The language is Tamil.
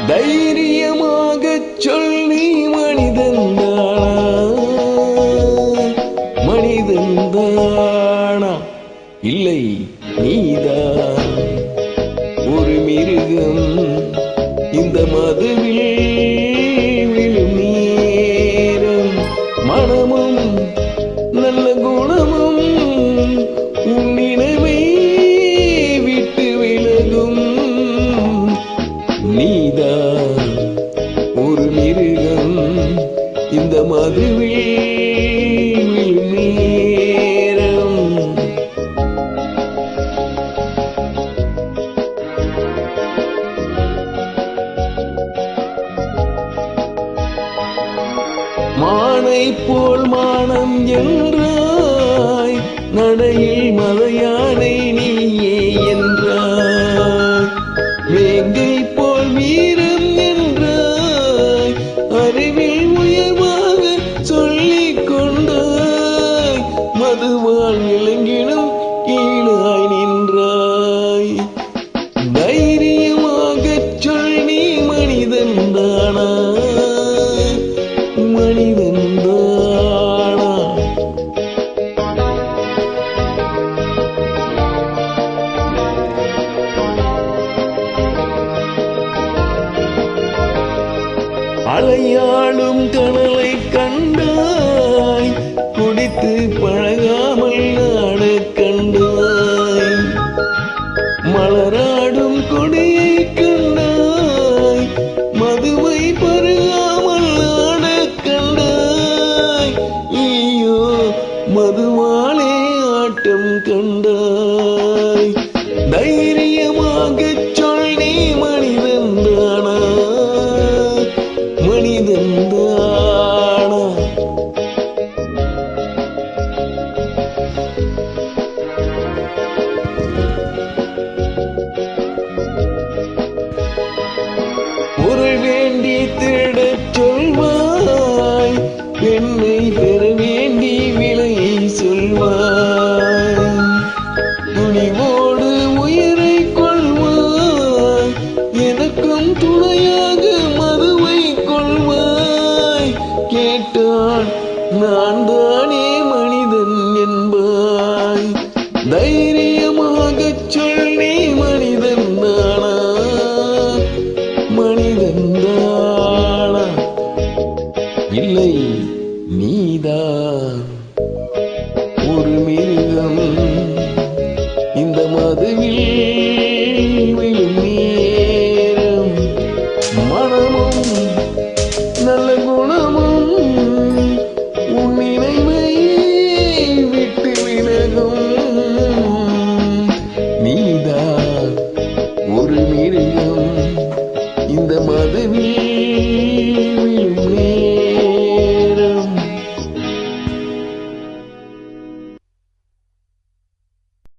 தைரியமாகச் சொல்லி மனிதன்தானா இல்லை நீதான் ஒரு மிருகம் இந்த மதுவில் விழும் நேரம் மனமும் நல்ல குணமும் உன் நினைவை விட்டு விலகும் நீதான் ஒரு மிருகம் இந்த மதுவில் விழும் நேரம் மானை போல் மானம் என்றாய் நடையில் மலையானை நீயே என்றாய் வேங்கை போல் வீரம் என்றாய் அறிவில் உயர்வாக சொல்லிக் கொண்டாய் மதுவால் விளங்கிடும் கீழாய் நின்றாய் தைரியமாகச் சொல் நீ மனிதன்தானா மனிதன்தானா அலையாளும் கனலை கண்டாய் குடித்து பழகாமல் நாட கண்டாய் மலராடும் கொடியை கண்டாய் மதுவை பருகாமல் நாட கண்டாய் ஐயோ மதுவாலே ஆட்டம் கண்டாய் தைரியமாகச் சொல் நீ மனிதன்தானா மனிதன்தானா பொருள் வேண்டி திருடச் சொல்வாய் பெண்ணை பெற வேண்டி விலையை சொல்வாய் துணிவோடு உயிரை கொள்வாய் எனக்கும் துணையாக மதுவை கொள்வாய் கேட்டால் நான் தானே மனிதன் என்பாய் தைரியமாகச் சொல் நீ மனிதன்தானா மனிதன்தானா இல்லை நீதான் ஒரு மிருகம் இந்த மதுவில் விழும் நேரம் மனமும் நல்ல குணமும் உன் நினைவை விட்டு விலகும்